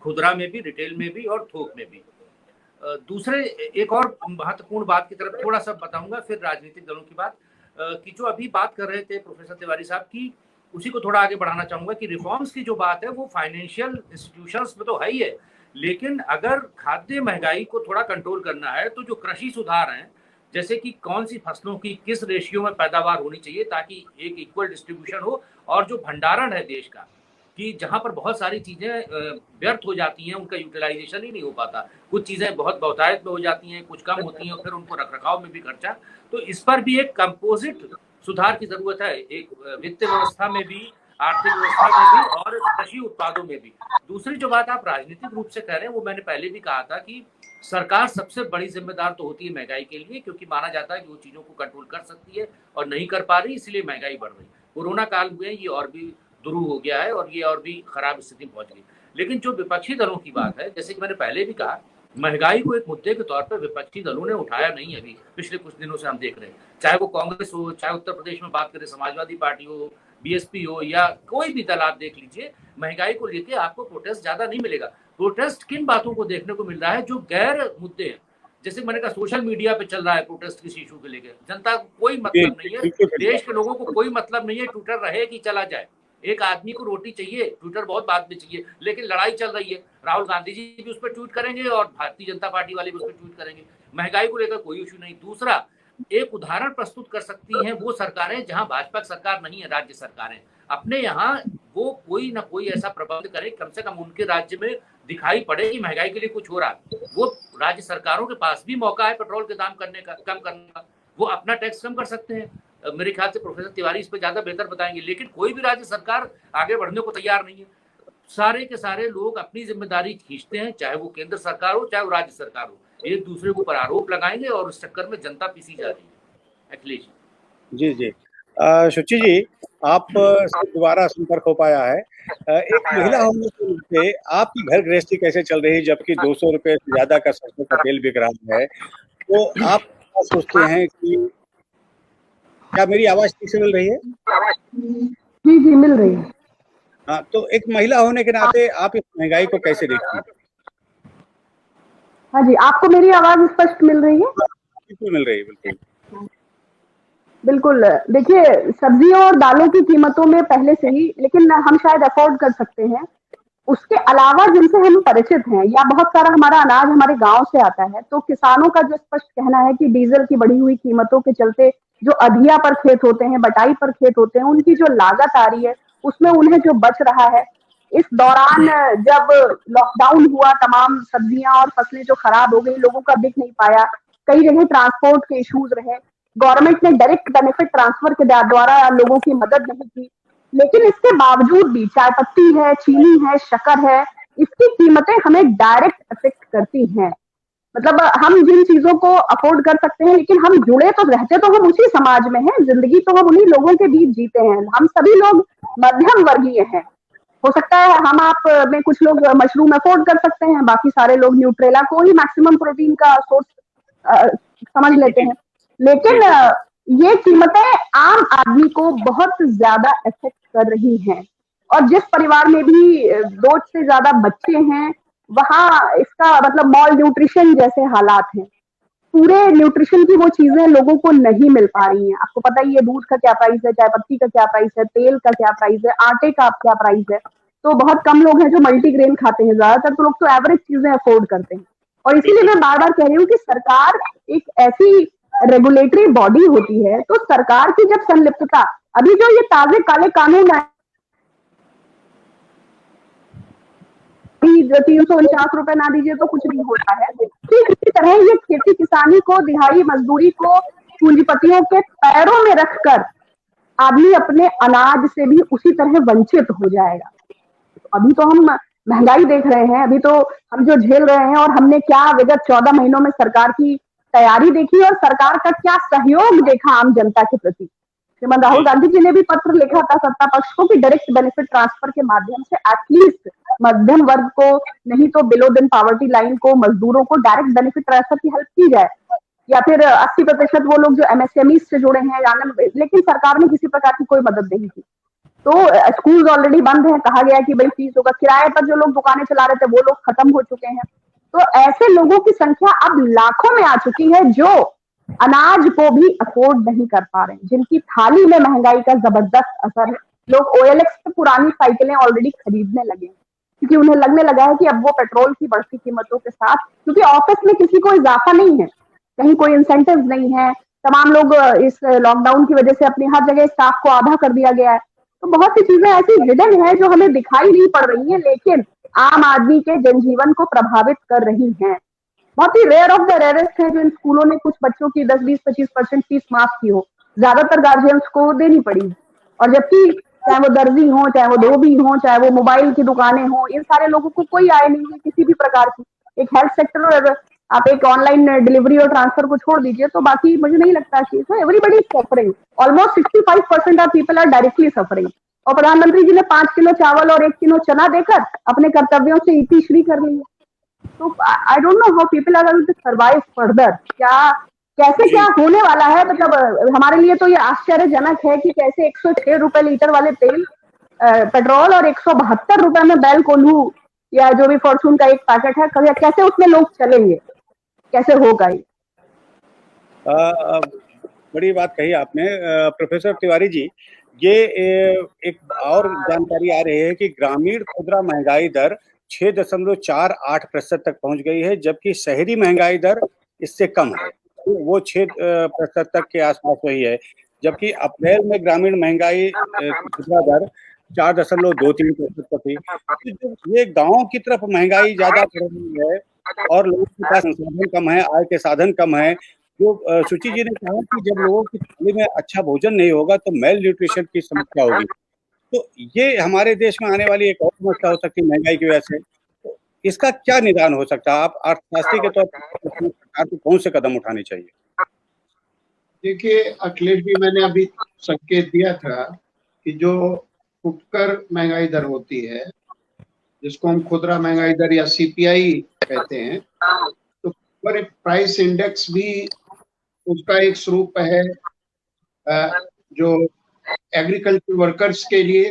खुदरा में भी, रिटेल में भी और थोक में भी। दूसरे एक और महत्वपूर्ण बात की तरफ थोड़ा सा बताऊंगा, फिर राजनीतिक दलों की बात कि जो अभी बात कर रहे थे प्रोफेसर तिवारी साहब की, उसी को थोड़ा आगे बढ़ाना चाहूंगा कि रिफॉर्म्स की जो बात है वो फाइनेंशियल इंस्टीट्यूशंस में तो है ही है, लेकिन अगर खाद्य महंगाई को थोड़ा कंट्रोल करना है तो जो कृषि सुधार हैं, जैसे कि कौन सी फसलों की किस रेशियो में पैदावार होनी चाहिए ताकि एक इक्वल डिस्ट्रीब्यूशन हो, और जो भंडारण है देश का, कि जहां पर बहुत सारी चीजें व्यर्थ हो जाती हैं, उनका यूटिलाइजेशन ही नहीं हो पाता, कुछ चीजें बहुत बहुतायत में हो जाती हैं, कुछ कम होती हैं, और फिर उनको रखरखाव में भी खर्चा, तो इस पर भी एक कंपोजिट सुधार की जरूरत है, एक वित्त व्यवस्था में भी, आर्थिक व्यवस्था में भी और कृषि उत्पादों में भी। दूसरी जो बात आप राजनीतिक रूप से कह रहे हैं वो मैंने पहले भी कहा था कि सरकार सबसे बड़ी जिम्मेदार तो होती है महंगाई के लिए, क्योंकि माना जाता है कि वो चीजों को कंट्रोल कर सकती है और नहीं कर पा रही, इसलिए महंगाई बढ़ रही। कोरोना काल में ये और भी दुरू हो गया है और ये और भी खराब स्थिति में पहुंच गई। लेकिन जो विपक्षी दलों की बात है, जैसे कि मैंने पहले भी कहा, महंगाई को एक मुद्दे के तौर पर विपक्षी दलों ने उठाया नहीं है। अभी पिछले कुछ दिनों से हम देख रहे हैं, चाहे वो कांग्रेस हो, चाहे उत्तर प्रदेश में बात करें समाजवादी पार्टी हो, बीएसपी हो, या कोई भी दल आप देख लीजिए, महंगाई को लेके आपको प्रोटेस्ट ज्यादा नहीं मिलेगा। प्रोटेस्ट किन बातों को देखने को मिल रहा है जो गैर मुद्दे हैं, जैसे मैंने कहा सोशल मीडिया पे चल रहा है प्रोटेस्ट किसी इशू को लेकर, जनता को कोई मतलब नहीं है, देश के लोगों को कोई मतलब नहीं है ट्विटर रहे कि चला जाए। एक आदमी को रोटी चाहिए, ट्विटर बहुत बाद में चाहिए, लेकिन लड़ाई चल रही है, राहुल गांधी जी भी उस पर ट्वीट करेंगे और भारतीय जनता पार्टी वाले भी उस पर ट्वीट करेंगे। महंगाई को लेकर कोई इशू नहीं। दूसरा, एक उदाहरण प्रस्तुत कर सकती हैं वो सरकारें जहां भाजपा सरकार नहीं है, राज्य सरकारें अपने यहाँ वो कोई ना कोई ऐसा प्रबंध करे, कम से कम उनके राज्य में दिखाई पड़े कि महंगाई के लिए कुछ हो रहा है। वो राज्य सरकारों के पास भी मौका है पेट्रोल के दाम करने का, कम करने का, वो अपना टैक्स कम कर सकते हैं। मेरे ख्याल से प्रोफेसर तिवारी इस पर ज्यादा बेहतर बताएंगे, लेकिन कोई भी राज्य सरकार आगे बढ़ने को तैयार नहीं है। सारे के सारे लोग अपनी जिम्मेदारी खींचते हैं, चाहे वो केंद्र सरकार हो चाहे वो राज्य सरकार हो, एक दूसरे के ऊपर आरोप लगाएंगे और उस चक्कर में जनता पीसी जा रही है। अखिलेश जी जी, शुचि जी, आप दोबारा संपर्क हो पाया है। एक महिला होने के नाते आपकी घर गृहस्थी कैसे चल रही है, जबकि 200 रुपए से ज्यादा का सरसों का तेल बिक रहा है, तो आप क्या सोचते हैं कि क्या मेरी आवाज ठीक से मिल रही है? जी जी मिल रही है। हाँ, तो एक महिला होने के नाते आप इस महंगाई को कैसे देखती हैं? हाँ जी, आपको मेरी आवाज स्पष्ट मिल रही है? बिल्कुल मिल रही है, बिल्कुल बिल्कुल। देखिए, सब्जियों और दालों की कीमतों में पहले से ही, लेकिन हम शायद अफोर्ड कर सकते हैं। उसके अलावा जिनसे हम परिचित हैं, या बहुत सारा हमारा अनाज हमारे गांव से आता है, तो किसानों का जो स्पष्ट कहना है कि डीजल की बढ़ी हुई कीमतों के चलते जो अधिया पर खेत होते हैं, बटाई पर खेत होते हैं, उनकी जो लागत आ रही है उसमें उन्हें जो बच रहा है, इस दौरान जब लॉकडाउन हुआ, तमाम सब्जियां और फसलें जो खराब हो गई, लोगों का बिक नहीं पाया, कई जगह ट्रांसपोर्ट के इश्यूज रहे, गवर्नमेंट ने डायरेक्ट बेनिफिट ट्रांसफर के द्वारा लोगों की मदद नहीं की, लेकिन इसके बावजूद भी चाय पत्ती है, चीनी है, शक्कर है, इसकी कीमतें हमें डायरेक्ट अफेक्ट करती हैं। मतलब हम जिन चीजों को अफोर्ड कर सकते हैं, लेकिन हम जुड़े तो रहते तो हम उसी समाज में हैं, जिंदगी तो हम उन्हीं लोगों के बीच जीते हैं। हम सभी लोग मध्यम वर्गीय हैं। हो सकता है हम आप में कुछ लोग मशरूम अफोर्ड कर सकते हैं, बाकी सारे लोग न्यूट्रेला को ही मैक्सिमम प्रोटीन का सोर्स समझ लेते हैं, लेकिन ये कीमतें आम आदमी को बहुत ज्यादा इफेक्ट कर रही हैं। और जिस परिवार में भी 2 से ज्यादा बच्चे हैं, वहां इसका मतलब मॉल न्यूट्रिशन जैसे हालात हैं। पूरे न्यूट्रिशन की वो चीजें लोगों को नहीं मिल पा रही हैं। आपको पता ही है दूध का क्या प्राइस है, चाय पत्ती का क्या प्राइस है, तेल का क्या प्राइस है, आटे का क्या प्राइस है। तो बहुत कम लोग हैं जो मल्टीग्रेन खाते हैं, ज्यादातर तो लोग तो एवरेज चीजें अफोर्ड करते हैं। और इसीलिए मैं बार बार कह रही हूँ कि सरकार एक ऐसी रेगुलेटरी बॉडी होती है, तो सरकार की जब संलिप्तता, अभी जो ये ताजे काले कानून है, 349 रुपए ना दीजिए तो कुछ नहीं होता है, ठीक इसी तरह ये खेती किसानी को, दिहाड़ी मजदूरी को पूंजीपतियों के पैरों में रखकर आदमी अपने अनाज से भी उसी तरह वंचित हो जाएगा। अभी तो हम महंगाई देख रहे हैं, अभी तो हम जो झेल रहे हैं, और हमने क्या विगत 14 महीनों में सरकार की तैयारी देखी और सरकार का क्या सहयोग देखा आम जनता के प्रति। श्रीमान राहुल गांधी जी ने भी पत्र लिखा था सत्ता पक्ष को कि डायरेक्ट बेनिफिट ट्रांसफर के माध्यम से एटलीस्ट मध्यम वर्ग को, नहीं तो बिलो दिन पॉवर्टी लाइन को, मजदूरों को डायरेक्ट बेनिफिट ट्रांसफर की हेल्प की जाए, या फिर 80% वो लोग जो एमएसएमई से जुड़े हैं, लेकिन सरकार ने किसी प्रकार की कोई मदद नहीं की। तो स्कूल ऑलरेडी बंद है, कहा गया कि भाई फीस होगा, किराए पर जो लोग दुकानें चला रहे थे वो लोग खत्म हो चुके हैं। तो ऐसे लोगों की संख्या अब लाखों में आ चुकी है जो अनाज को भी अफोर्ड नहीं कर पा रहे हैं, जिनकी थाली में महंगाई का जबरदस्त असर है। लोग ओएलएक्स पे पुरानी साइकिलें ऑलरेडी खरीदने लगे हैं, क्योंकि उन्हें लगने लगा है कि अब वो पेट्रोल की बढ़ती कीमतों के साथ, क्योंकि ऑफिस में किसी को इजाफा नहीं है, कहीं कोई इंसेंटिव नहीं है, तमाम लोग इस लॉकडाउन की वजह से अपनी हर जगह स्टाफ को आधा कर दिया गया है। तो बहुत सी चीजें ऐसी हिडन है जो हमें दिखाई नहीं पड़ रही है, लेकिन आम आदमी के जनजीवन को प्रभावित कर रही हैं। बहुत ही रेयर ऑफ द रेयरेस्ट है जो इन स्कूलों ने कुछ बच्चों की 10, 20, 25% फीस माफ की हो, ज्यादातर गार्जियंस को देनी पड़ी। और जबकि चाहे वो दर्जी हो, चाहे वो धोबी हो, चाहे वो मोबाइल की दुकानें हो, इन सारे लोगों को कोई आय नहीं है किसी भी प्रकार की। एक हेल्थ सेक्टर और आप एक ऑनलाइन डिलीवरी और ट्रांसफर को छोड़ दीजिए तो बाकी मुझे नहीं लगता कि everybody suffering, almost 65% of people are directly suffering. और प्रधानमंत्री जी ने 5 किलो चावल और 1 किलो चना देकर अपने कर्तव्यों से इति श्री कर ली है। तो I don't know how people are going to survive further. कैसे क्या होने वाला है, मतलब हमारे लिए तो ये आश्चर्यजनक है कि कैसे 106 रुपए लीटर वाले तेल, पेट्रोल और 172 रुपए में बैल कोल्हू या जो भी फॉर्चून का एक पैकेट है, कैसे उसमें लोग चलेंगे, कैसे होगा ये? बड़ी बात कही आपने प्रोफेसर तिवारी जी। ये एक और जानकारी आ रही है कि ग्रामीण खुदरा महंगाई दर 6.48% तक पहुंच गई है, जबकि शहरी महंगाई दर इससे कम है, वो 6% तक के आसपास वही है। जबकि अप्रैल में ग्रामीण महंगाई खुदरा दर 4.23% तक थी। ये गांव की तरफ महंगाई ज्यादा बढ़ रही है और लोगों के पास संसाधन कम है, आय के साधन कम है। जो सुची जी ने कहा कि जब लोगों की थाली में अच्छा भोजन नहीं होगा तो मेल न्यूट्रिशन की समस्या होगी। तो ये हमारे देश में आने वाली एक और समस्या हो सकती है महंगाई की वजह से। तो इसका क्या निदान हो सकता है? आप अर्थशास्त्री के तौर पर सरकार को कौन से कदम उठाने चाहिए? देखिए अखिलेश जी, मैंने अभी संकेत दिया था कि जो फुटकर महंगाई दर होती है, जिसको हम खुदरा महंगाई दर या सीपीआई कहते हैं, तो प्राइस इंडेक्स भी उसका एक स्वरूप है। जो एग्रीकल्चर वर्कर्स के लिए,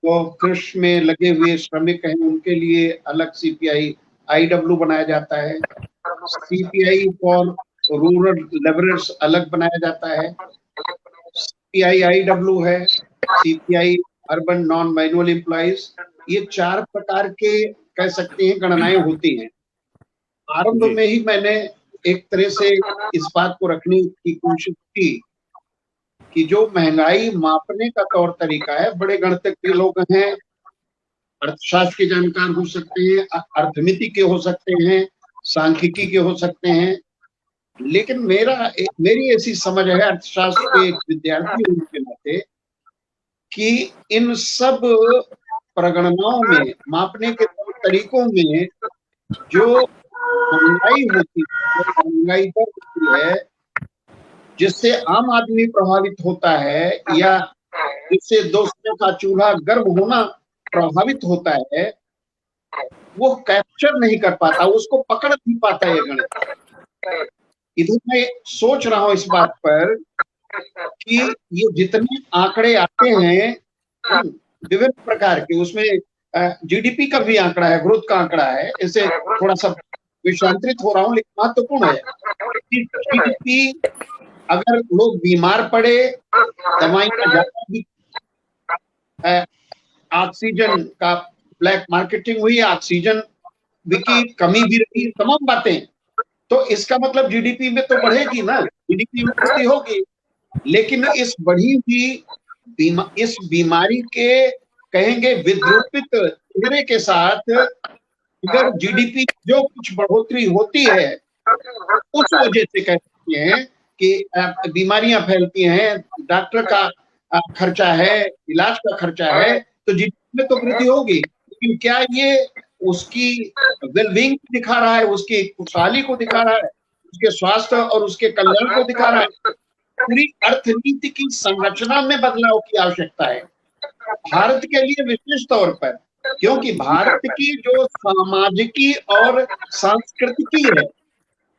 वो कृषि में लगे हुए श्रमिक हैं, उनके लिए अलग सीपीआई आईडब्ल्यू बनाया जाता है। सीपीआई फॉर रूरल लेबरर्स अलग बनाया जाता है। सीपीआई आईडब्ल्यू है, CPI urban non manual employees. ये 4 प्रकार के कह सकते हैं गणनाएं होती हैं। आरंभ में ही मैंने एक तरह से इस बात को रखने की कोशिश की कि जो महंगाई मापने का तौर तरीका है, बड़े गणितज्ञ लोग हैं, अर्थशास्त्र के जानकार हो सकते हैं, अर्थमिति के हो सकते हैं, सांख्यिकी के हो सकते हैं, लेकिन मेरी ऐसी समझ है अर्थशास्त्र के विद्यार्थी होने के नाते कि इन सब प्रगणनाओं में, मापने के तरीकों में जो महंगाई होती है, महंगाई दर होती है, जिससे आम आदमी प्रभावित होता है या जिससे दोस्तों का चूल्हा गर्म होना प्रभावित होता है, वो कैप्चर नहीं कर पाता, उसको पकड़ नहीं पाता ये गणित। इधर मैं सोच रहा हूं इस बात पर कि ये जितने आंकड़े आते हैं विभिन्न प्रकार के, उसमें जीडीपी का भी आंकड़ा है, ग्रोथ का आंकड़ा है, इसे थोड़ा सा विषयांतरित हो रहा हूं लेकिन महत्वपूर्ण है। जीडीपी, अगर लोग बीमार पड़े, दवाइयां ज्यादा भी, ऑक्सीजन का ब्लैक मार्केटिंग हुई, ऑक्सीजन की कमी भी रही, तमाम बातें, तो इसका मतलब जीडीपी में तो बढ़ेगी ना, जीडीपी में वृद्धि होगी। लेकिन इस बढ़ी हुई इस बीमारी के कहेंगे विद्रूपित चेहरे के साथ अगर जीडीपी जो कुछ बढ़ोतरी होती है, उस वजह से कहते हैं कि बीमारियां फैलती हैं, डॉक्टर का खर्चा है, इलाज का खर्चा है, तो जीडीपी में तो वृद्धि होगी। लेकिन क्या ये उसकी वेलबींग दिखा रहा है, उसकी खुशहाली को दिखा रहा है, उसके स्वास्थ्य और उसके कल्याण को दिखा रहा है? पूरी अर्थनीति की संरचना में बदलाव की आवश्यकता है भारत के लिए विशेष तौर पर, क्योंकि भारत की जो सामाजिकी और सांस्कृतिकी है,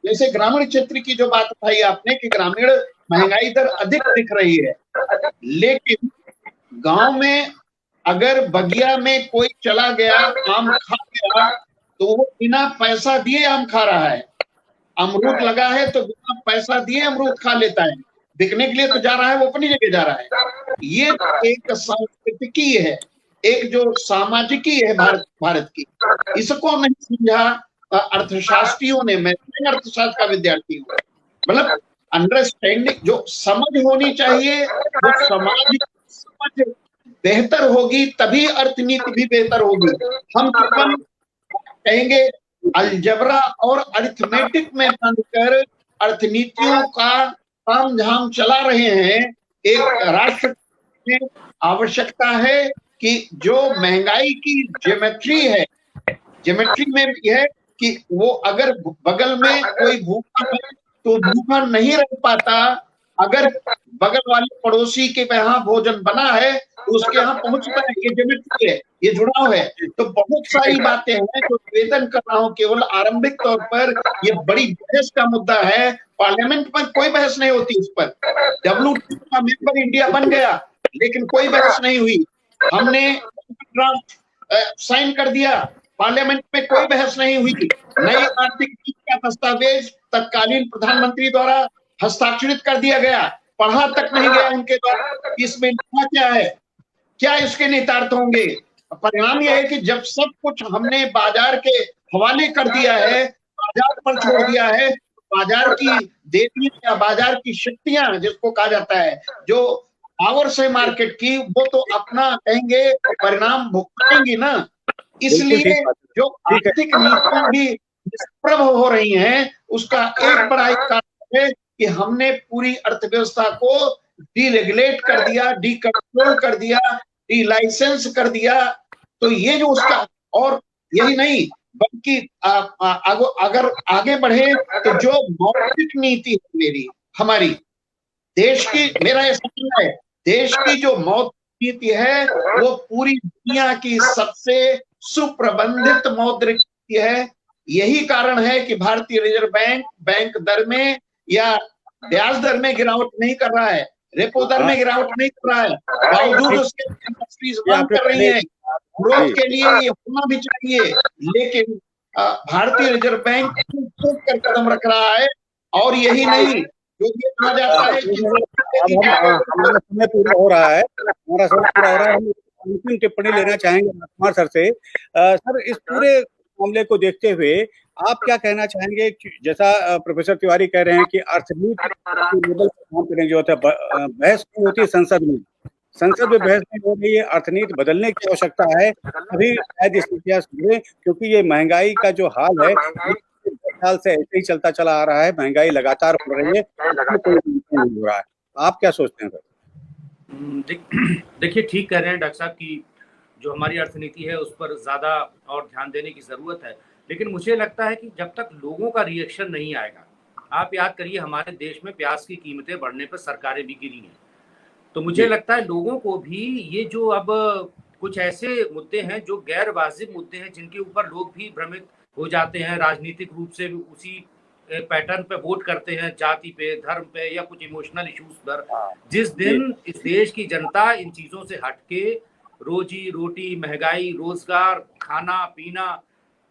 जैसे ग्रामीण क्षेत्र की जो बात बताई आपने कि ग्रामीण महंगाई दर अधिक दिख रही है, लेकिन गांव में अगर बगिया में कोई चला गया आम खा गया तो वो बिना पैसा दिए आम खा रहा है। अमरूद लगा है तो बिना पैसा दिए अमरूद खा लेता है, बिकने के लिए तो जा रहा है, वो अपनी जगह जा रहा है। ये एक सांस्कृतिकी है, एक जो सामाजिकी है भारत की, इसको नहीं समझा अर्थशास्त्रियों ने। मैं अर्थशास्त्र का विद्यार्थी हूँ, मतलब अंडरस्टैंडिंग जो समझ होनी चाहिए, वो सामाजिक समझ बेहतर होगी तभी अर्थनीति भी बेहतर होगी। हम केवल कहेंगे अलजबरा और अरिथमेटिक में बनकर अर्थनीतियों का काम झाम चला रहे हैं। एक राष्ट्र में आवश्यकता है कि जो महंगाई की ज्योमेट्री है, ज्योमेट्री में यह है कि वो अगर बगल में कोई भूखा है तो भूखा नहीं रह पाता, अगर बगल वाले पड़ोसी के यहाँ भोजन बना है उसके यहाँ पहुंचता है। ये ज्योमेट्री है, ये जुड़ाव है। तो बहुत सारी बातें हैं जो निवेदन कर रहा हूँ, केवल आरंभिक तौर पर ये बड़ी बहस का मुद्दा है। पार्लियामेंट में कोई बहस नहीं होती इस पर। WTO का मेंबर इंडिया बन गया लेकिन कोई बहस नहीं हुई। हमने ड्राफ्ट साइन कर दिया, पार्लियामेंट में कोई बहस नहीं हुई। नई आर्थिक नीति का दस्तावेज तत्कालीन प्रधानमंत्री द्वारा हस्ताक्षरित कर दिया गया, पढ़ा तक नहीं गया उनके द्वारा। इसमें लिखा क्या है, क्या इसके निहितार्थ होंगे? परिणाम यह है कि जब सब कुछ हमने बाजार के हवाले कर दिया है, बाजार पर छोड़ दिया है, बाजार की देवियां या बाजार की शक्तियां जिसको कहा जाता है, जो पावर्स है मार्केट की, वो तो अपना कहेंगे परिणाम भुगतेंगी ना। इसलिए जो आर्थिक नीतियां भी निष्प्रभ हो रही हैं, उसका एक बड़ा कारण है कि हमने पूरी अर्थव्यवस्था को डीरेगुलेट कर दिया, डी कंट्रोल कर दिया, डी लाइसेंस कर दिया। तो ये जो उसका, और यही नहीं बल्कि अगर आगे बढ़े तो जो मौद्रिक नीति है मेरी हमारी देश की, मेरा ये सपना है, देश की जो मौद्रिक नीति है वो पूरी दुनिया की सबसे सुप्रबंधित मौद्रिक नीति है। यही कारण है कि भारतीय रिजर्व बैंक दर में या ब्याज दर में गिरावट नहीं कर रहा है, रेपो दर में गिरावट नहीं कर रहा है, बावजूद उसके इंडस्ट्रीज बंद कर रही है। ग्रोथ के लिए ये होना भी चाहिए, लेकिन भारतीय रिजर्व बैंक सोच कर कदम रख रहा है। और यही नहीं, जो ये कहा जाता है कि हमारा समय पूरा हो रहा है, हम अंतिम टिप्पणी लेना चाहेंगे कुमार सर से। सर, इस पूरे मामले को देखते हुए आप क्या कहना चाहेंगे? जैसा प्रोफेसर तिवारी कह रहे हैं कि अर्थनीति जो होता है बहस नहीं होती संसद में बहस नहीं हो रही है, अर्थनीति बदलने की आवश्यकता है, अभी शायद स्थितियां सुधरे, क्योंकि ये महंगाई का जो हाल है साल से ऐसे ही चलता चला आ रहा है, महंगाई लगातार बढ़ रही है, कोई नहीं हो रहा है। आप क्या सोचते हैं सर? देखिए, ठीक कह रहे हैं डॉक्टर साहब की जो हमारी अर्थनीति है उस पर ज़्यादा और ध्यान देने की ज़रूरत है, लेकिन मुझे लगता है कि जब तक लोगों का रिएक्शन नहीं आएगा, आप याद करिए हमारे देश में प्याज की कीमतें बढ़ने पर सरकारें भी गिरी हैं, तो मुझे लगता है लोगों को भी ये जो अब कुछ ऐसे मुद्दे हैं जो गैर वाजिब मुद्दे हैं, जिनके ऊपर लोग भी भ्रमित हो जाते हैं, राजनीतिक रूप से उसी पैटर्न पे वोट करते हैं, जाति पे, धर्म पे या कुछ इमोशनल इश्यूज पर। जिस दिन इस देश की जनता इन चीज़ों से हटके रोजी रोटी, महंगाई, रोजगार, खाना पीना,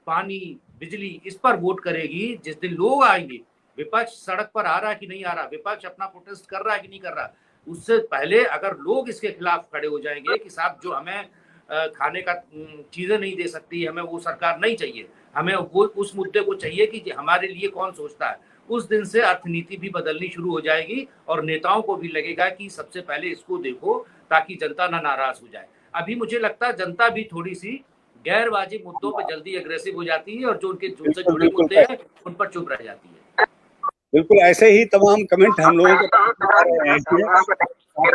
पानी, बिजली, इस पर वोट करेगी, जिस दिन लोग आएंगे, विपक्ष सड़क पर आ रहा है कि नहीं आ रहा, विपक्ष अपना प्रोटेस्ट कर रहा है कि नहीं कर रहा, उससे पहले अगर लोग इसके खिलाफ खड़े हो जाएंगे कि साहब जो हमें खाने का चीजें नहीं दे सकती, हमें वो सरकार नहीं चाहिए, हमें वो उस मुद्दे को चाहिए कि हमारे लिए कौन सोचता है, उस दिन से अर्थनीति भी बदलनी शुरू हो जाएगी और नेताओं को भी लगेगा कि सबसे पहले इसको देखो ताकि जनता ना नाराज हो जाए। अभी मुझे लगता है जनता भी थोड़ी सी गैर वाजिब मुद्दों पर जल्दी अग्रेसिव हो जाती है और जो उनके जिनसे जुड़े मुद्दे हैं उन पर चुप रह जाती है। बिल्कुल ऐसे ही तमाम कमेंट हम लोगों को आ रहे हैं,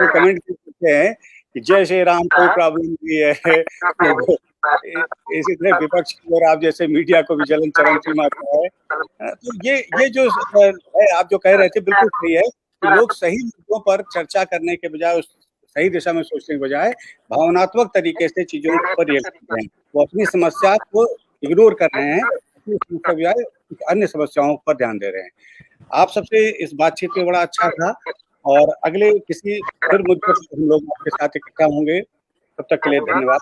कमेंट करते हैं कि जय श्री राम, कोई प्रॉब्लम नहीं है। इसी तरह विपक्ष की और आप जैसे मीडिया को भी जलन चरम सीमा पर है। तो ये जो है आप जो कह रहे थे बिल्कुल सही है कि लोग सही मुद्दों पर चर्चा करने के बजाय, उस सही दिशा में सोचने के बजाय भावनात्मक तरीके से चीज़ों पर रिएक्ट कर रहे हैं। वो अपनी समस्या को इग्नोर कर रहे हैं, अपनी समस्या के बजाय कुछ अन्य समस्याओं पर ध्यान दे रहे हैं। आप सबसे इस बातचीत में बड़ा अच्छा था और अगले किसी फिर मुद्दे पर हम लोग आपके साथ इकट्ठा होंगे। तब तक के लिए धन्यवाद।